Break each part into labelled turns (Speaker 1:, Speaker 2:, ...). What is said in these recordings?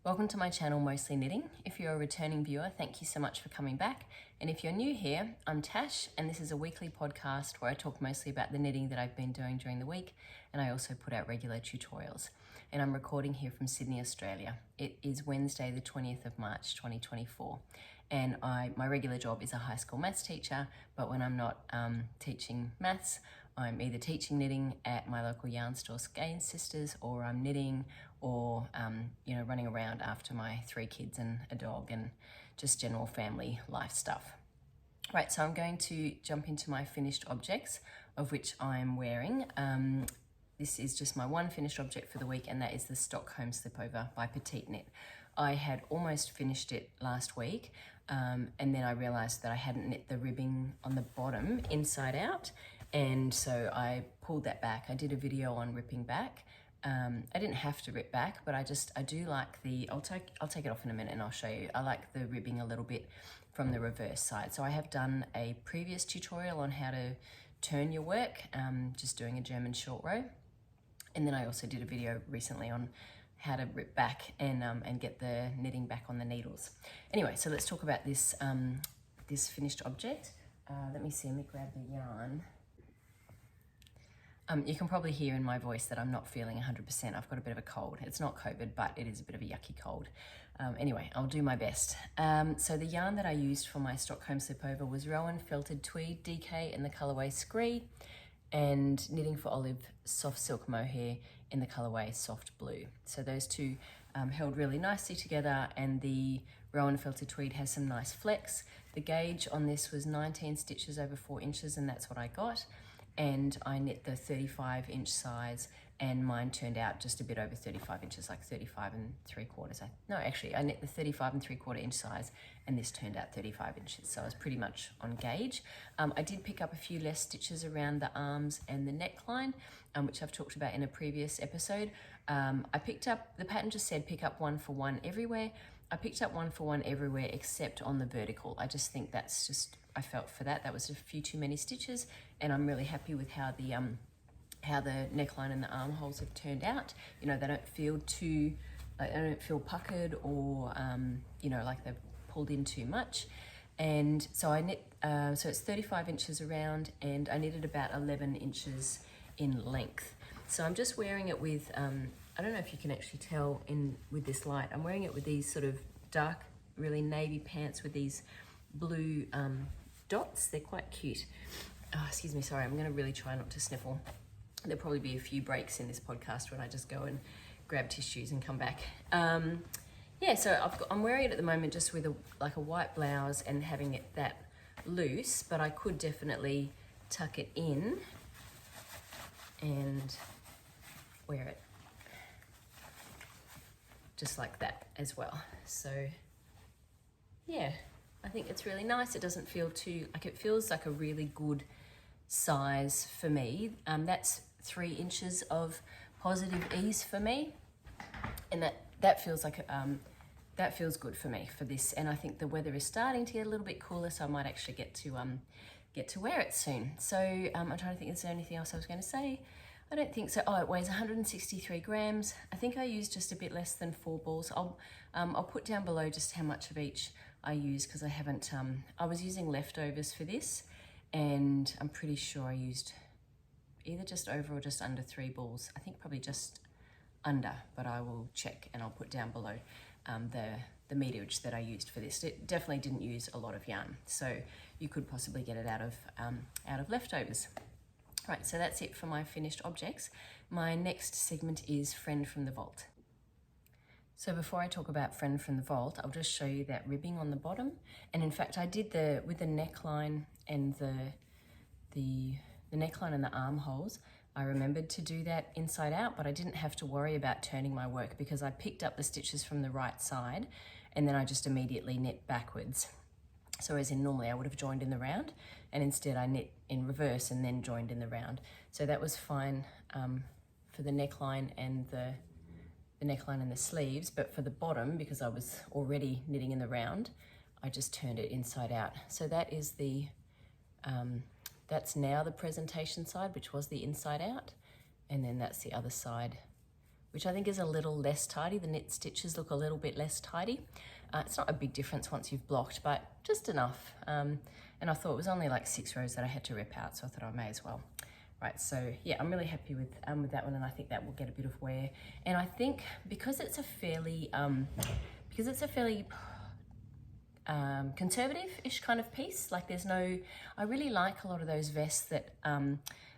Speaker 1: Welcome to my channel, Mostly Knitting. If you're a returning viewer, thank you so much for coming back. And if you're new here, I'm Tash, and this is a weekly podcast where I talk mostly about the knitting that I've been doing during the week, and I also put out regular tutorials. And I'm recording here from Sydney, Australia. It is Wednesday, the 20th of March, 2024. And my regular job is a high school maths teacher, but when I'm not teaching maths, I'm either teaching knitting at my local yarn store, Skein Sisters, or I'm knitting, or running around after my 3 kids and a dog and just general family life stuff. Right, so I'm going to jump into my finished objects, of which I'm wearing. This is just my one finished object for the week, and that is the Stockholm Slipover by Petite Knit. I had almost finished it last week, and then I realized that I hadn't knit the ribbing on the bottom inside out, and so I pulled that back. I did a video on ripping back. I didn't have to rip back, but I do like I'll take it off in a minute and I'll show you. I like the ribbing a little bit from the reverse side. So I have done a previous tutorial on how to turn your work, just doing a German short row. And then I also did a video recently on how to rip back and get the knitting back on the needles. Anyway, so let's talk about this, this finished object. Let me grab the yarn. You can probably hear in my voice that I'm not feeling 100%. I've got a bit of a cold. It's not COVID, but it is a bit of a yucky cold. Anyway, I'll do my best. So the yarn that I used for my Stockholm Slipover was Rowan Felted Tweed DK in the colourway Scree, and Knitting for Olive Soft Silk Mohair in the colourway Soft Blue. So those two held really nicely together, and the Rowan Felted Tweed has some nice flex. The gauge on this was 19 stitches over 4 inches, and that's what I got. And I knit the 35-inch size, and mine turned out just a bit over 35 inches, like 35 3/4. No, actually, I knit the 35 3/4 inch size, and this turned out 35 inches, so I was pretty much on gauge. I did pick up a few less stitches around the arms and the neckline, which I've talked about in a previous episode. I picked up, the pattern just said pick up 1 for 1 everywhere. I picked up 1 for 1 everywhere except on the vertical. I just think that's just, I felt for that was a few too many stitches, and I'm really happy with how the neckline and the armholes have turned out. You know, they don't feel too, they don't feel puckered or like they've pulled in too much. And so I knit, so it's 35 inches around, and I knitted about 11 inches in length. So I'm just wearing it with, I don't know if you can actually tell with this light, I'm wearing it with these sort of dark, really navy pants with these blue dots. They're quite cute. Oh, excuse me, sorry, I'm going to really try not to sniffle. There'll probably be a few breaks in this podcast when I just go and grab tissues and come back. Yeah, so I'm wearing it at the moment just with a white blouse and having it that loose, but I could definitely tuck it in and wear it just like that as well. So yeah, I think it's really nice. It doesn't feel too, like, it feels like a really good size for me. That's 3 inches of positive ease for me, and that feels like that feels good for me for this. And I think the weather is starting to get a little bit cooler, so I might actually get to wear it soon. So I'm trying to think, is there anything else I was going to say? I don't think so. Oh, it weighs 163 grams. I think I used just a bit less than 4 balls. I'll put down below just how much of each I use, because I haven't, I was using leftovers for this, and I'm pretty sure I used either just over or just under 3 balls. I think probably just under, but I will check and I'll put down below the meterage that I used for this. It definitely didn't use a lot of yarn, so you could possibly get it out of leftovers. Right, so that's it for my finished objects. My next segment is Friend from the Vault. So before I talk about Friend from the Vault, I'll just show you that ribbing on the bottom. And in fact, I did with the neckline and the neckline and the armholes, I remembered to do that inside out, but I didn't have to worry about turning my work because I picked up the stitches from the right side, and then I just immediately knit backwards. So as in normally I would have joined in the round, and instead I knit in reverse and then joined in the round. So that was fine for the neckline and the neckline and the sleeves, but for the bottom, because I was already knitting in the round, I just turned it inside out. So that is that's now the presentation side, which was the inside out, and then that's the other side, which I think is a little less tidy. The knit stitches look a little bit less tidy. It's not a big difference once you've blocked, but just enough. And I thought it was only like 6 rows that I had to rip out, so I thought I may as well. Right, so yeah, I'm really happy with that one, and I think that will get a bit of wear. And I think because it's a fairly conservative-ish kind of piece, like there's no, I really like a lot of those vests that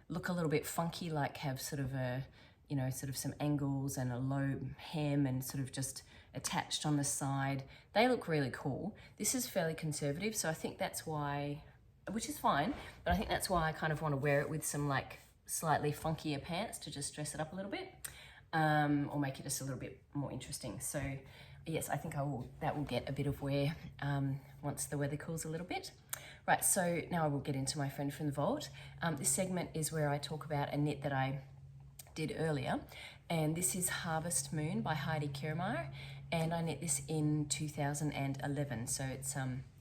Speaker 1: look a little bit funky, like have sort of a, you know, sort of some angles and a low hem and sort of just attached on the side. They look really cool. This is fairly conservative, so I think that's why, which is fine, but I think that's why I kind of want to wear it with some like slightly funkier pants to just dress it up a little bit, or make it just a little bit more interesting. So yes, I think that will get a bit of wear once the weather cools a little bit. Right, so now I will get into my friend from the vault. This segment is where I talk about a knit that I did earlier, and this is Harvest Moon by Heidi Kirrmaier, and I knit this in 2011, so it's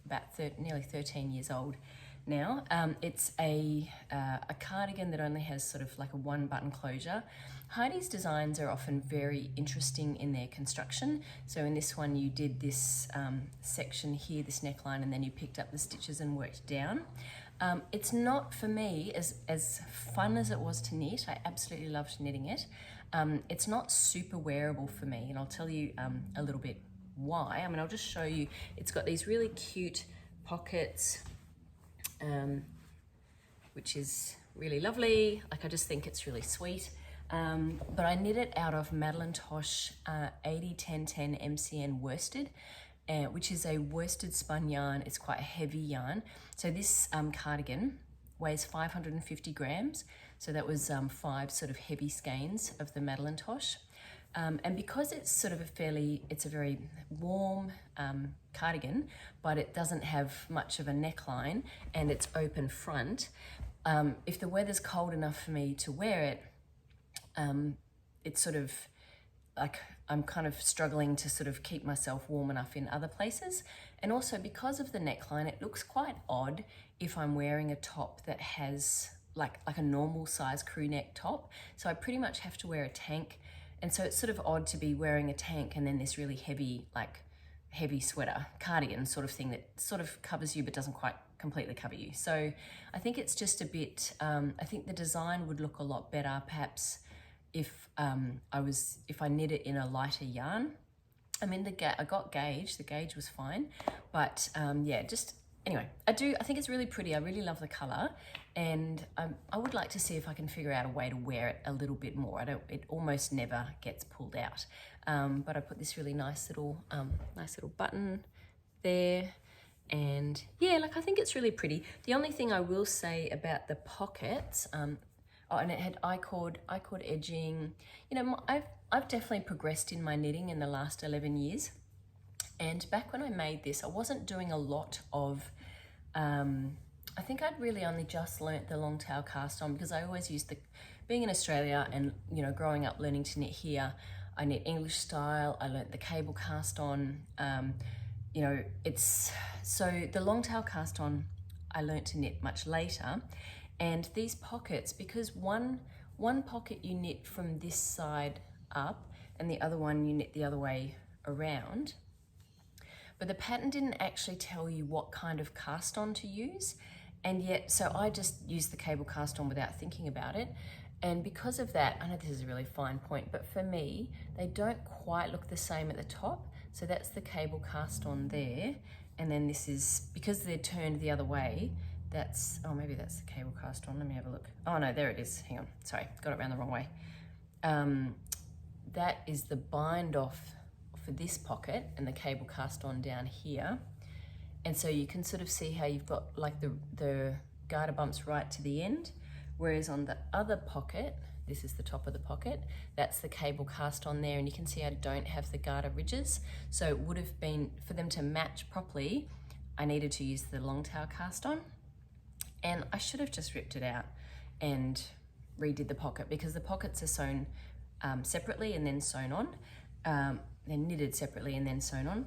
Speaker 1: about nearly 13 years old now. It's a cardigan that only has sort of like a 1-button closure. Heidi's designs are often very interesting in their construction. So in this one you did this section here, this neckline, and then you picked up the stitches and worked down. It's not, for me, as fun as it was to knit. I absolutely loved knitting it. It's not super wearable for me, and I'll tell you a little bit why. I mean, I'll just show you. It's got these really cute pockets, which is really lovely. Like, I just think it's really sweet. But I knit it out of Madelinetosh 80-10-10 MCN worsted, which is a worsted spun yarn. It's quite a heavy yarn. So this cardigan weighs 550 grams. So that was 5 sort of heavy skeins of the Madelinetosh. And because it's sort of it's a very warm cardigan, but it doesn't have much of a neckline and it's open front, if the weather's cold enough for me to wear it, it's sort of like I'm kind of struggling to sort of keep myself warm enough in other places. And also because of the neckline, it looks quite odd if I'm wearing a top that has like a normal size crew neck top. So I pretty much have to wear a tank. And so it's sort of odd to be wearing a tank and then this really heavy sweater, cardigan sort of thing that sort of covers you but doesn't quite completely cover you. So I think it's just a bit, I think the design would look a lot better perhaps if I knit it in a lighter yarn. I mean, I got gauge, the gauge was fine, but yeah, just, anyway, I think it's really pretty. I really love the color, and I would like to see if I can figure out a way to wear it a little bit more. It almost never gets pulled out, but I put this really nice little button there, and yeah, like I think it's really pretty. The only thing I will say about the pockets, and it had I-cord edging. You know, I've definitely progressed in my knitting in the last 11 years. And back when I made this, I wasn't doing a lot of, I think I'd really only just learnt the long tail cast on, because I always used being in Australia and, you know, growing up learning to knit here, I knit English style, I learnt the cable cast on, you know, so the long tail cast on, I learnt to knit much later. And these pockets, because one pocket you knit from this side up and the other one you knit the other way around, but the pattern didn't actually tell you what kind of cast on to use. And yet, so I just used the cable cast on without thinking about it. And because of that, I know this is a really fine point, but for me, they don't quite look the same at the top. So that's the cable cast on there. And then this is, because they're turned the other way, oh, maybe that's the cable cast on. Let me have a look. Oh no, there it is. Hang on, sorry, got it around the wrong way. That is the bind off for this pocket and the cable cast on down here. And so you can sort of see how you've got like the garter bumps right to the end. Whereas on the other pocket, this is the top of the pocket, that's the cable cast on there, and you can see I don't have the garter ridges. So it would have been, for them to match properly, I needed to use the long tail cast on. And I should have just ripped it out and redid the pocket, because the pockets are sewn separately and then sewn on. They're knitted separately and then sewn on.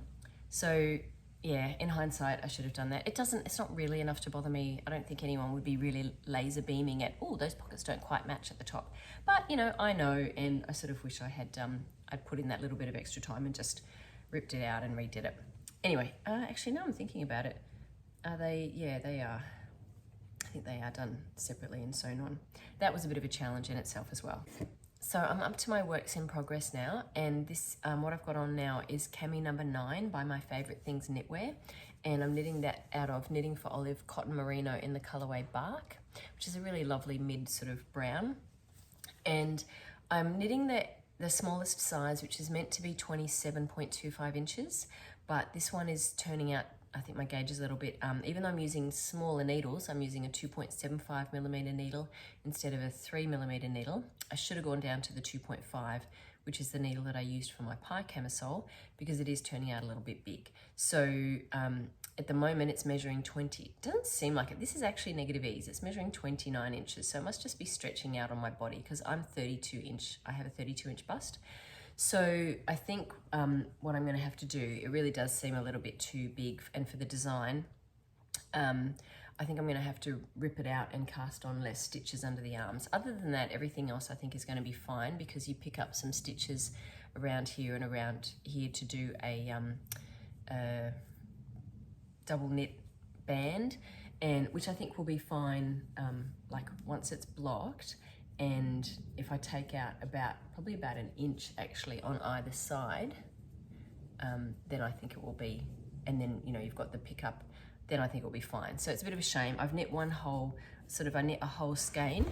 Speaker 1: So yeah, in hindsight, I should have done that. It's not really enough to bother me. I don't think anyone would be really laser beaming at, oh, those pockets don't quite match at the top. But, you know, I know, and I sort of wish I had, I'd put in that little bit of extra time and just ripped it out and redid it. Anyway, actually, now I'm thinking about it. Are they? Yeah, they are. I think they are done separately and sewn on. That was a bit of a challenge in itself as well. So I'm up to my works in progress now, and this what I've got on now is cami number 9 by My Favourite Things Knitwear, and I'm knitting that out of Knitting for Olive Cotton Merino in the colourway Bark, which is a really lovely mid sort of brown. And I'm knitting the smallest size, which is meant to be 27.25 inches, but this one is turning out, I think my gauge is a little bit, even though I'm using smaller needles, I'm using a 2.75 millimeter needle instead of a 3 millimeter needle. I should have gone down to the 2.5, which is the needle that I used for my pie camisole, because it is turning out a little bit big. So at the moment it's measuring 20. It doesn't seem like it. This is actually negative ease. It's measuring 29 inches. So it must just be stretching out on my body because I'm 32 inch. I have a 32 inch bust. So I think what I'm going to have to do, it really does seem a little bit too big, and for the design, I think I'm going to have to rip it out and cast on less stitches under the arms. Other than that, everything else I think is going to be fine, because you pick up some stitches around here and around here to do a double knit band, and which I think will be fine like once it's blocked. And if I take out probably about an inch actually on either side, then I think it will be, and then, you know, you've got the pickup, then I think it'll be fine. So it's a bit of a shame. I've knit one whole, I knit a whole skein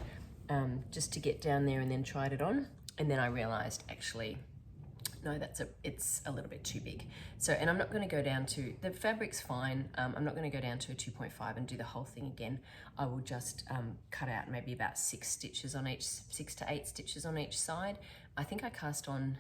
Speaker 1: just to get down there and then tried it on. And then I realized actually, no, it's a little bit too big. So, and I'm not going to go down to, the fabric's fine. I'm not going to go down to a 2.5 and do the whole thing again. I will just cut out maybe about 6 to 8 stitches on each side. I think I cast on,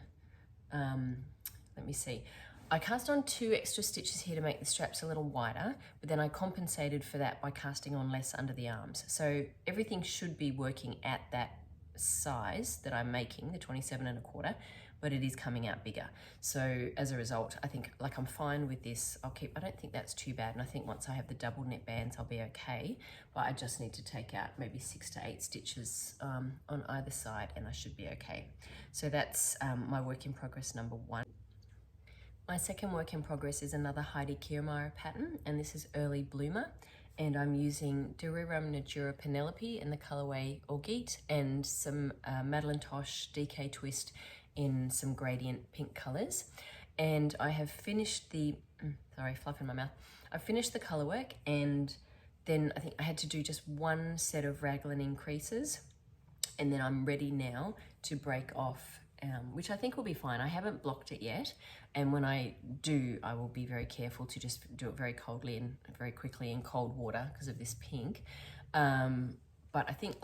Speaker 1: let me see. I cast on 2 extra stitches here to make the straps a little wider, but then I compensated for that by casting on less under the arms. So everything should be working at that size that I'm making, the 27.25, but it is coming out bigger. So as a result, I think like I'm fine with this. I don't think that's too bad. And I think once I have the double knit bands, I'll be okay. But I just need to take out maybe 6 to 8 stitches on either side, and I should be okay. So that's my work in progress number 1. My second work in progress is another Heidi Kirrmaier pattern, and this is Early Bloomer. And I'm using rerum Natura Penelope in the colorway Orgeat, and some Madelinetosh DK Twist in some gradient pink colors. And I have finished the, sorry, fluff in my mouth. I've finished the color work, and then I think I had to do just one set of raglan increases, and then I'm ready now to break off, which I think will be fine. I haven't blocked it yet, and when I do, I will be very careful to just do it very coldly and very quickly in cold water because of this pink. But I think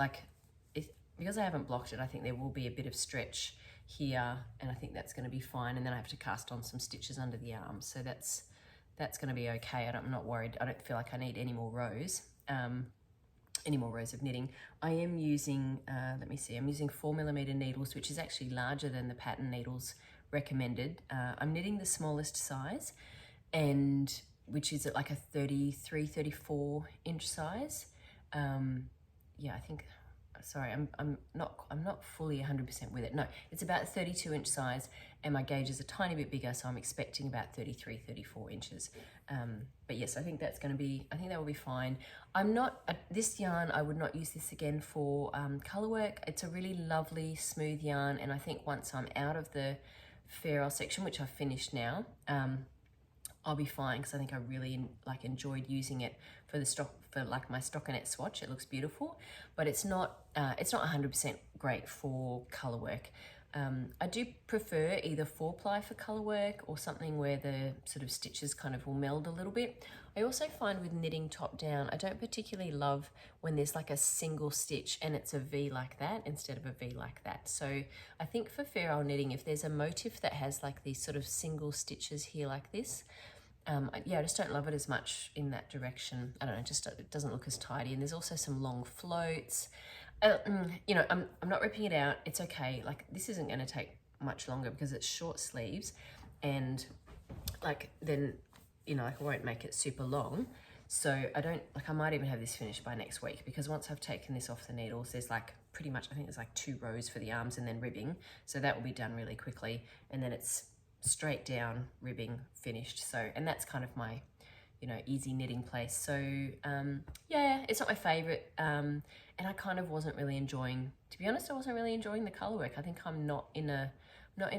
Speaker 1: because I haven't blocked it, I think there will be a bit of stretch here, and I think that's going to be fine. And then I have to cast on some stitches under the arms, so that's going to be okay. I'm not worried. I don't feel like I need any more rows. Any more rows of knitting. I am using, let me see, I'm using 4mm needles, which is actually larger than the pattern needles recommended. I'm knitting the smallest size, and which is at like a 33, 34 inch size. Yeah, I think, sorry, I'm not fully 100% with it. No, it's about 32 inch size, and my gauge is a tiny bit bigger, so I'm expecting about 33, 34 inches. But yes, I think that will be fine. This yarn, I would not use this again for color work. It's a really lovely, smooth yarn, and I think once I'm out of the ferrule section, which I've finished now, I'll be fine, because I think I really enjoyed using it for my stockinette swatch. It looks beautiful, but it's not 100% great for color work. I do prefer either 4-ply for color work, or something where the sort of stitches kind of will meld a little bit. I also find with knitting top down, I don't particularly love when there's like a single stitch and it's a V like that instead of a V like that. So I think for ferrule knitting, if there's a motif that has like these sort of single stitches here like this, yeah, I just don't love it as much in that direction. I don't know, it doesn't look as tidy. And there's also some long floats. You know, I'm not ripping it out. It's okay. Like, this isn't going to take much longer because it's short sleeves, and then you know, like I won't make it super long. So I might even have this finished by next week, because once I've taken this off the needles, there's like pretty much, I think there's like 2 rows for the arms and then ribbing. So that will be done really quickly. And then it's straight down ribbing finished. So, and that's kind of my, you know, easy knitting place. So yeah, it's not my favorite. And I kind of wasn't really enjoying, to be honest, I wasn't really enjoying the color work. I think I'm not in a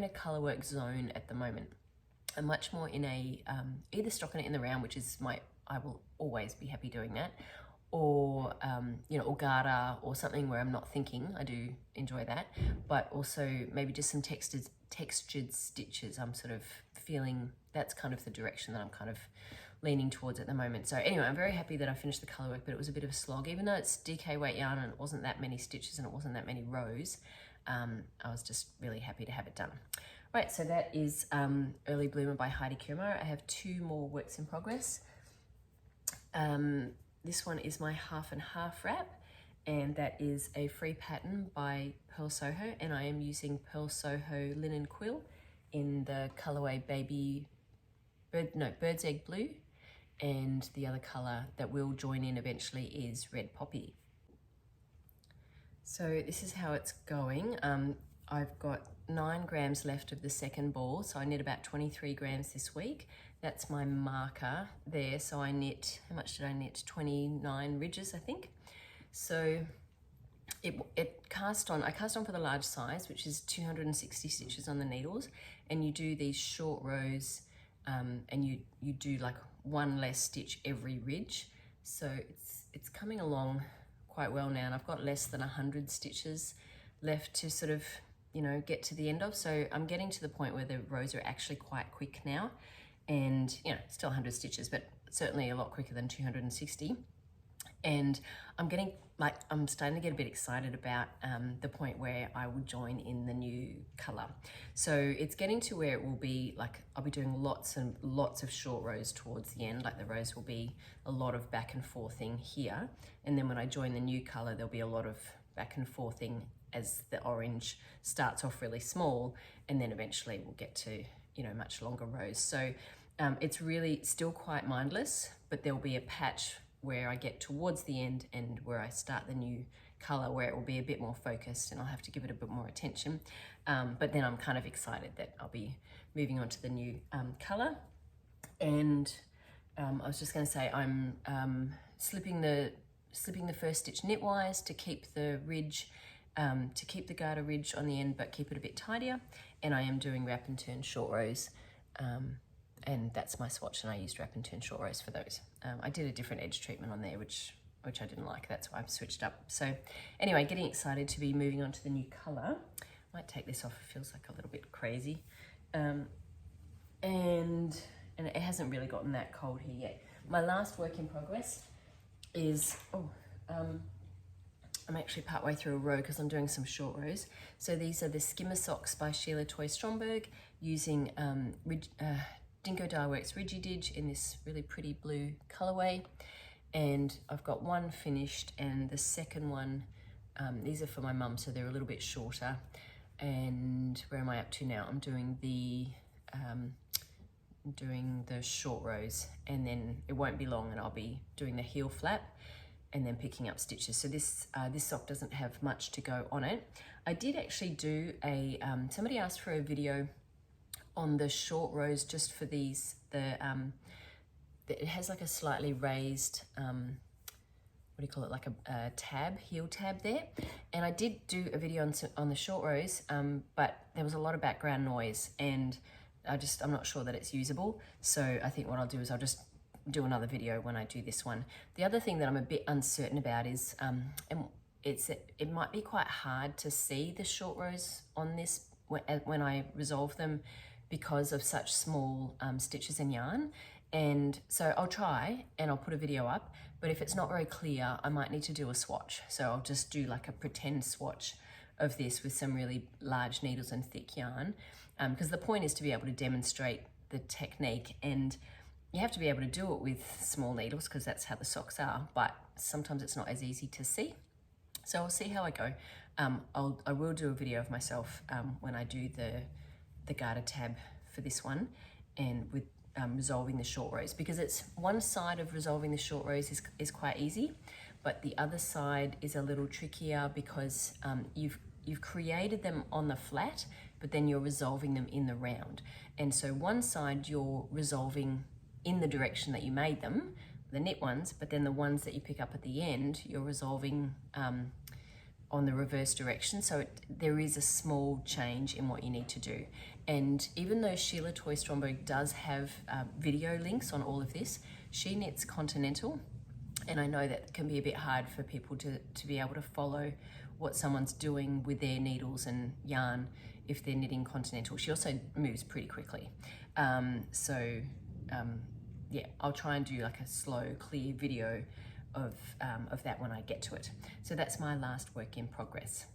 Speaker 1: color work zone at the moment. I'm much more in a either stocking it in the round, which is I will always be happy doing that, or you know, Orgeat or something where I'm not thinking. I do enjoy that, but also maybe just some textured stitches. I'm sort of feeling that's kind of the direction that I'm kind of leaning towards at the moment. So anyway, I'm very happy that I finished the color work, but it was a bit of a slog, even though it's DK weight yarn and it wasn't that many stitches and it wasn't that many rows. I was just really happy to have it done. Right, so that is Early Bloomer by Heidi Kirrmaier. I have 2 more works in progress. This one is my half and half wrap, and that is a free pattern by Purl Soho, and I am using Purl Soho Linen Quill in the colorway Bird's Egg Blue, and the other color that will join in eventually is Red Poppy. So this is how it's going. I've got 9 grams left of the second ball, so I knit about 23 grams this week. That's my marker there. So I knit, how much did I knit? 29 ridges, I think. So I cast on for the large size, which is 260 stitches on the needles, and you do these short rows, and you do like 1 less stitch every ridge. So it's coming along quite well now, and I've got less than 100 stitches left to sort of, you know, get to the end of. So I'm getting to the point where the rows are actually quite quick now, and you know, still 100 stitches, but certainly a lot quicker than 260. And I'm starting to get a bit excited about the point where I will join in the new color. So it's getting to where it will be like, I'll be doing lots and lots of short rows towards the end. Like the rows will be a lot of back and forthing here. And then when I join the new color, there'll be a lot of back and forthing as the orange starts off really small, and then eventually we'll get to, you know, much longer rows. So it's really still quite mindless, but there'll be a patch where I get towards the end and where I start the new color, where it will be a bit more focused and I'll have to give it a bit more attention. But then I'm kind of excited that I'll be moving on to the new color. And I was just going to say I'm slipping the first stitch knitwise to keep the ridge, to keep the garter ridge on the end, but keep it a bit tidier. And I am doing wrap and turn short rows. And that's my swatch, and I used wrap and turn short rows for those. I did a different edge treatment on there, which I didn't like. That's why I've switched up. So anyway, getting excited to be moving on to the new color. Might take this off, it feels like a little bit crazy. And it hasn't really gotten that cold here yet. My last work in progress is, I'm actually partway through a row because I'm doing some short rows. So these are the Skimmer socks by Sheila Stromberg, using Dingo Dyeworks Ridgey Didge in this really pretty blue colorway. And I've got one finished, and the second one, these are for my mum, so they're a little bit shorter. And where am I up to now? I'm doing the short rows, and then it won't be long and I'll be doing the heel flap and then picking up stitches. So this sock doesn't have much to go on it. I did actually do a, somebody asked for a video on the short rows just for these, it has like a slightly raised, what do you call it, like a tab, heel tab there. And I did do a video on the short rows, but there was a lot of background noise, and I'm not sure that it's usable. So I think what I'll do is I'll just do another video when I do this one. The other thing that I'm a bit uncertain about is, it might be quite hard to see the short rows on this when I resolve them, because of such small stitches and yarn. And so I'll try and I'll put a video up, but if it's not very clear, I might need to do a swatch. So I'll just do like a pretend swatch of this with some really large needles and thick yarn, because the point is to be able to demonstrate the technique, and you have to be able to do it with small needles because that's how the socks are, but sometimes it's not as easy to see. So I'll see how I go. I will do a video of myself when I do the garter tab for this one, and with resolving the short rows, because it's one side of resolving the short rows is quite easy, but the other side is a little trickier because you've created them on the flat, but then you're resolving them in the round. And so one side you're resolving in the direction that you made them, the knit ones, but then the ones that you pick up at the end, you're resolving on the reverse direction. So there is a small change in what you need to do. And even though Sheila Toy Stromberg does have video links on all of this, she knits continental, and I know that can be a bit hard for people to be able to follow what someone's doing with their needles and yarn if they're knitting continental. She also moves pretty quickly. Yeah, I'll try and do like a slow, clear video of that when I get to it. So that's my last work in progress.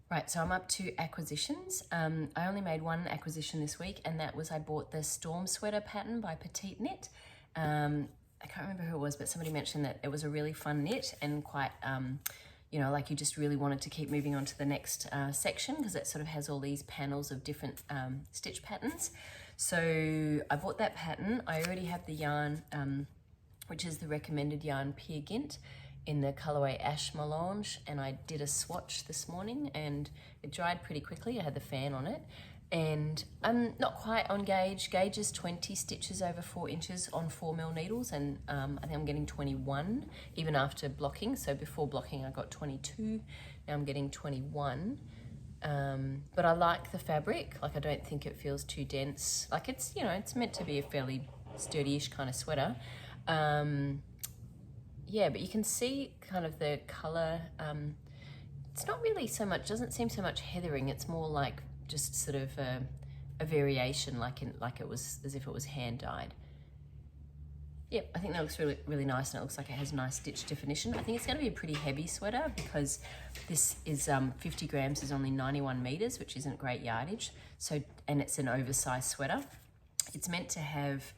Speaker 1: Right, so I'm up to acquisitions. I only made one acquisition this week, and that was I bought the Storm Sweater pattern by Petite Knit. I can't remember who it was, but somebody mentioned that it was a really fun knit and quite, you know, like you just really wanted to keep moving on to the next section, because it sort of has all these panels of different stitch patterns. So I bought that pattern. I already have the yarn, which is the recommended yarn Peer Gynt in the colorway Ash Melange, and I did a swatch this morning and it dried pretty quickly. I had the fan on it, and I'm not quite on gauge. Gauge is 20 stitches over 4 inches on 4mm needles, and I think I'm getting 21 even after blocking. So before blocking I got 22, now I'm getting 21. But I like the fabric. Like, I don't think it feels too dense. Like, it's, you know, it's meant to be a fairly sturdy-ish kind of sweater. Yeah, but you can see kind of the color. It's not really so much, doesn't seem so much heathering. It's more like just sort of a variation, like it was as if it was hand dyed. Yep, I think that looks really, really nice, and it looks like it has nice stitch definition. I think it's going to be a pretty heavy sweater because this is 50 grams is only 91 meters, which isn't great yardage. So, and it's an oversized sweater. It's meant to have,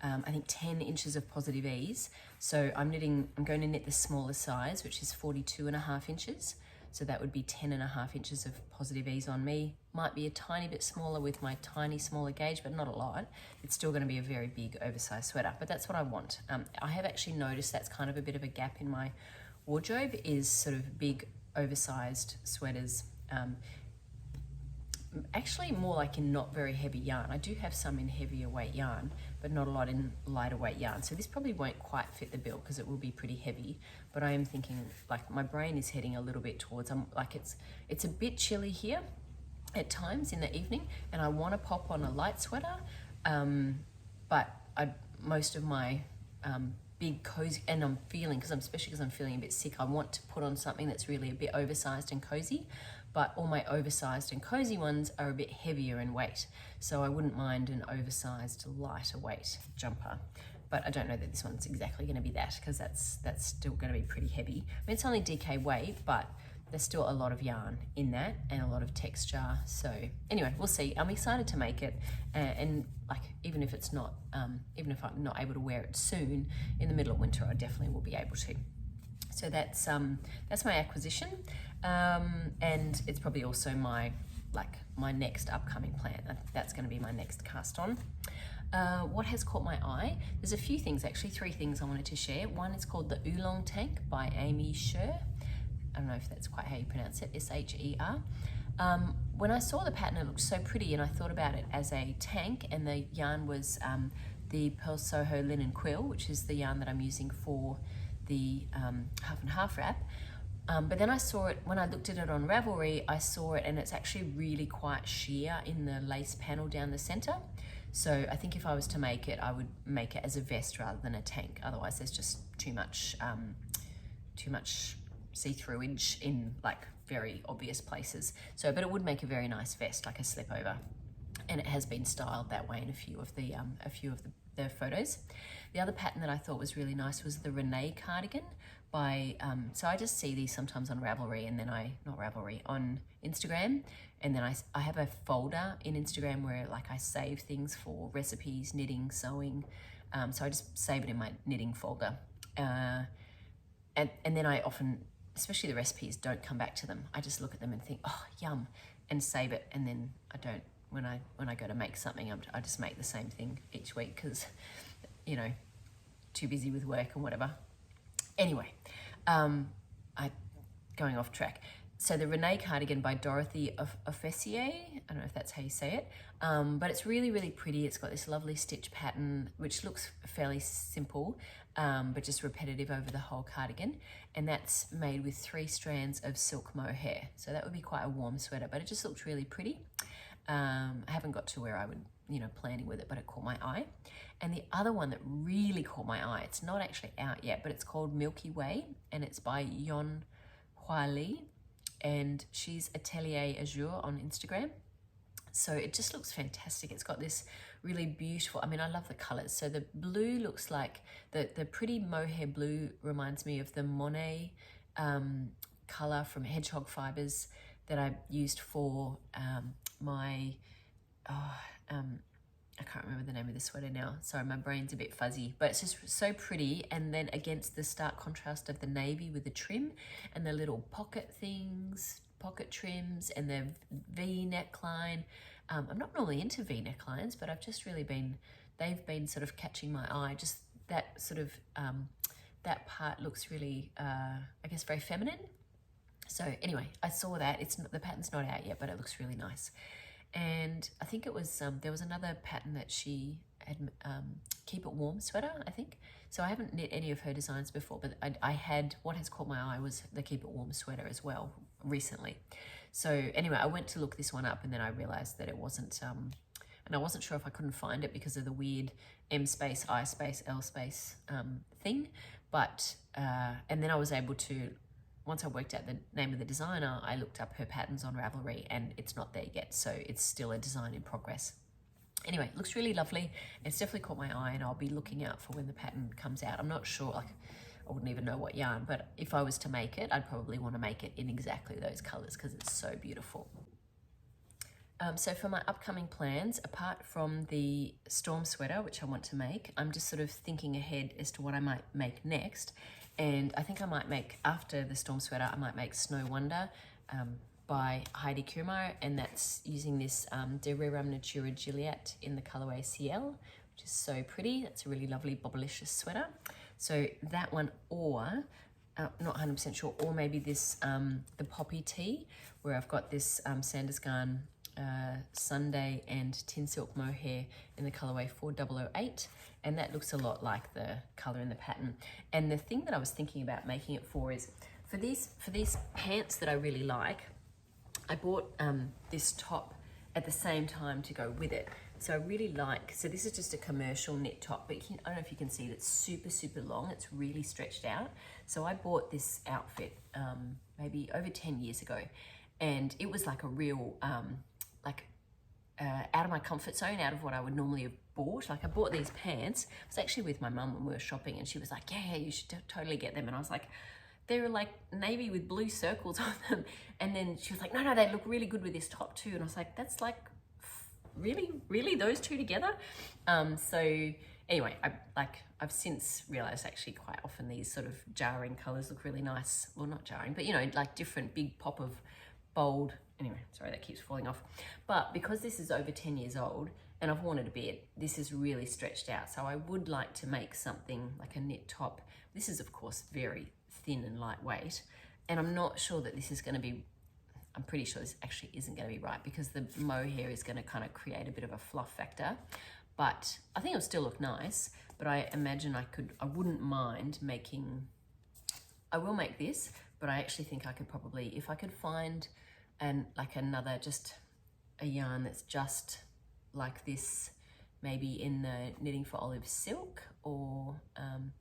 Speaker 1: I think, 10 inches of positive ease. So I'm going to knit the smaller size, which is 42.5 inches. So that would be 10.5 inches of positive ease on me. Might be a tiny bit smaller with my tiny smaller gauge, but not a lot. It's still going to be a very big oversized sweater, but that's what I want. I have actually noticed that's kind of a bit of a gap in my wardrobe, is sort of big oversized sweaters. Actually more like in not very heavy yarn. I do have some in heavier weight yarn, but not a lot in lighter weight yarn. So this probably won't quite fit the bill because it will be pretty heavy, but I am thinking, like, my brain is heading a little bit towards, like, it's a bit chilly here at times in the evening, and I want to pop on a light sweater, but most of my big cozy, and I'm feeling, especially because I'm feeling a bit sick, I want to put on something that's really a bit oversized and cozy, but all my oversized and cozy ones are a bit heavier in weight. So I wouldn't mind an oversized, lighter weight jumper. But I don't know that this one's exactly going to be that, because that's still going to be pretty heavy. I mean, it's only DK weight, but there's still a lot of yarn in that and a lot of texture. So anyway, we'll see. I'm excited to make it, and like, even if it's not, even if I'm not able to wear it soon, in the middle of winter, I definitely will be able to. So that's my acquisition, and it's probably also my next upcoming plan. That's going to be my next cast on. What has caught my eye? There's a few things, actually 3 things I wanted to share. One is called the Oolong Tank by Amy Sher. I don't know if that's quite how you pronounce it, S-H-E-R. When I saw the pattern, it looked so pretty, and I thought about it as a tank, and the yarn was the Purl Soho Linen Quill, which is the yarn that I'm using for the half and half wrap. But then I saw it, when I looked at it on Ravelry, I saw it and it's actually really quite sheer in the lace panel down the center. So I think if I was to make it, I would make it as a vest rather than a tank. Otherwise there's just too much see-through-age in like very obvious places. So, but it would make a very nice vest, like a slipover. And it has been styled that way in a few of the photos. The other pattern that I thought was really nice was the Renee cardigan by, so I just see these sometimes on Ravelry, and then on Instagram, and then I have a folder in Instagram where like I save things for recipes, knitting, sewing, so I just save it in my knitting folder, and then I often, especially the recipes, don't come back to them. I just look at them and think, oh, yum, and save it, and then I don't when I go to make something, I just make the same thing each week because, you know, too busy with work and whatever. Anyway, going off track. So the Renee cardigan by Dorothy Offesier, I don't know if that's how you say it, but it's really, really pretty. It's got this lovely stitch pattern, which looks fairly simple, but just repetitive over the whole cardigan. And that's made with 3 strands of silk mohair. So that would be quite a warm sweater, but it just looked really pretty. I haven't got to where I would, you know, planning with it, but it caught my eye. And the other one that really caught my eye, it's not actually out yet, but it's called Milky Way, and it's by Yon Hua Li, and she's Atelier Azure on Instagram. So it just looks fantastic. It's got this really beautiful, I mean, I love the colors. So the blue looks like, the pretty mohair blue reminds me of the Monet color from Hedgehog Fibers that I used for my, I can't remember the name of the sweater now. Sorry, my brain's a bit fuzzy, but it's just so pretty. And then against the stark contrast of the navy with the trim and the little pocket things, pocket trims, and the V neckline. I'm not normally into V necklines, but I've just really they've been sort of catching my eye. Just that sort of, that part looks really, I guess, very feminine. So anyway, I saw that. The pattern's not out yet, but it looks really nice. And I think it was, there was another pattern that she had, Keep It Warm sweater, I think. So I haven't knit any of her designs before, but I had, what has caught my eye was the Keep It Warm sweater as well recently. So anyway, I went to look this one up and then I realized that it wasn't, and I wasn't sure if I couldn't find it because of the weird M space, I space, L space thing. But, and then I was able to, once I worked out the name of the designer, I looked up her patterns on Ravelry and it's not there yet. So it's still a design in progress. Anyway, it looks really lovely. It's definitely caught my eye and I'll be looking out for when the pattern comes out. I'm not sure, like, I wouldn't even know what yarn, but if I was to make it, I'd probably want to make it in exactly those colors because it's so beautiful. So for my upcoming plans, apart from the storm sweater, which I want to make, I'm just sort of thinking ahead as to what I might make next. And I think I might make, after the storm sweater, I might make Snow Wonder by Heidi Kirrmaier, and that's using this De Rerum Natura Juliet in the colorway CL, which is so pretty. That's a really lovely bobblicious sweater. So that one, or not 100% sure, or maybe this the Poppy Tee, where I've got this Sandnes Garn Sunday and Tin Silk Mohair in the colorway 4008, and that looks a lot like the color in the pattern. And the thing that I was thinking about making it for is for these pants that I really like, I bought this top at the same time to go with it. So I really like, so this is just a commercial knit top, but I don't know if you can see it, it's super, super long. It's really stretched out. So I bought this outfit maybe over 10 years ago, and it was like a real, out of my comfort zone, out of what I would normally have bought. Like I bought these pants. I was actually with my mum when we were shopping and she was like, yeah, you should totally get them. And I was like, they were like navy with blue circles on them. And then she was like, no, they look really good with this top too. And I was like, that's like, really those two together? So anyway, I've since realized actually quite often these sort of jarring colors look really nice. Well, not jarring, but you know, like different big pop of bold. Anyway, sorry, that keeps falling off. But because this is over 10 years old and I've worn it a bit, this is really stretched out. So I would like to make something like a knit top. This is of course very thin and lightweight. And I'm not sure that this is going to be, I'm pretty sure this actually isn't going to be right because the mohair is going to kind of create a bit of a fluff factor. But I think it'll still look nice, but I imagine I wouldn't mind making, I will make this, but I actually think I could probably, if I could find another, just a yarn that's just like this, maybe in the Knitting for Olive silk or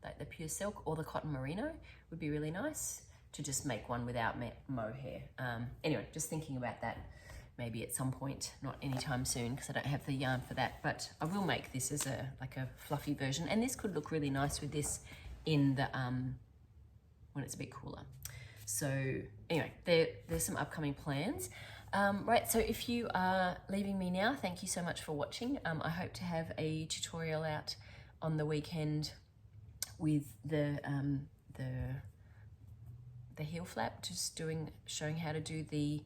Speaker 1: like the pure silk or the cotton merino would be really nice to just make one without mohair. Anyway, just thinking about that maybe at some point, not anytime soon because I don't have the yarn for that, but I will make this as like a fluffy version. And this could look really nice with this in the, when it's a bit cooler. So anyway, there's some upcoming plans. Right, so if you are leaving me now, thank you so much for watching. I hope to have a tutorial out on the weekend with the heel flap, just showing how to do the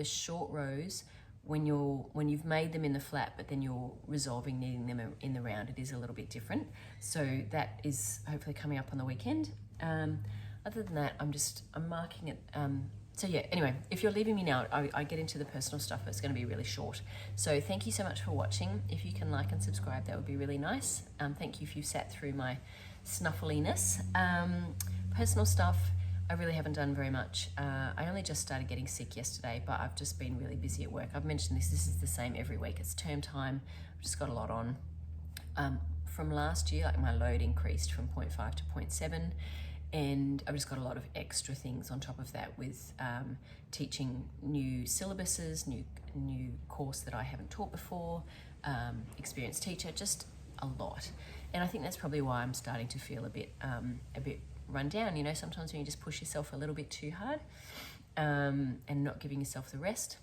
Speaker 1: short rows when you've made them in the flat, but then you're resolving knitting them in the round, it is a little bit different. So that is hopefully coming up on the weekend. Other than that, I'm marking it. So yeah, anyway, if you're leaving me now, I get into the personal stuff, but it's going to be really short. So thank you so much for watching. If you can like and subscribe, that would be really nice. Thank you if you sat through my snuffliness. Personal stuff, I really haven't done very much. I only just started getting sick yesterday, but I've just been really busy at work. I've mentioned this is the same every week. It's term time. I've just got a lot on. From last year, like my load increased from 0.5 to 0.7, and I've just got a lot of extra things on top of that with teaching new syllabuses, new course that I haven't taught before, experienced teacher, just a lot. And I think that's probably why I'm starting to feel a bit run down. You know, sometimes when you just push yourself a little bit too hard and not giving yourself the rest.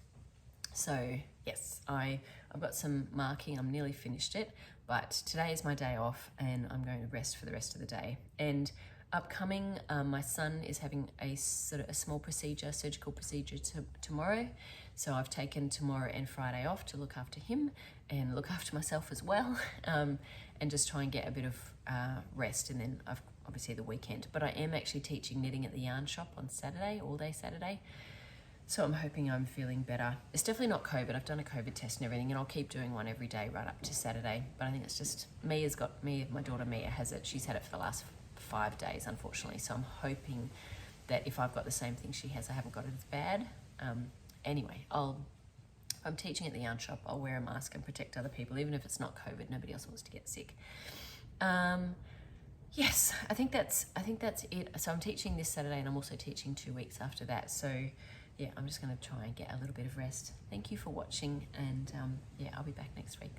Speaker 1: So yes, I've got some marking. I'm nearly finished it, but today is my day off and I'm going to rest for the rest of the day. And upcoming, my son is having a small procedure, surgical procedure tomorrow. So I've taken tomorrow and Friday off to look after him and look after myself as well, and just try and get a bit of rest. And then I've obviously the weekend, but I am actually teaching knitting at the yarn shop on Saturday, all day Saturday. So I'm hoping I'm feeling better. It's definitely not COVID. I've done a COVID test and everything, and I'll keep doing one every day right up to Saturday. But I think it's just my daughter Mia has it. She's had it for the last 5 days, unfortunately. So I'm hoping that if I've got the same thing she has, I haven't got it as bad. Anyway, if I'm teaching at the yarn shop, I'll wear a mask and protect other people, even if it's not COVID. Nobody else wants to get sick. Yes, I think that's it. So I'm teaching this Saturday, and I'm also teaching 2 weeks after that. So yeah, I'm just going to try and get a little bit of rest. Thank you for watching, and yeah, I'll be back next week.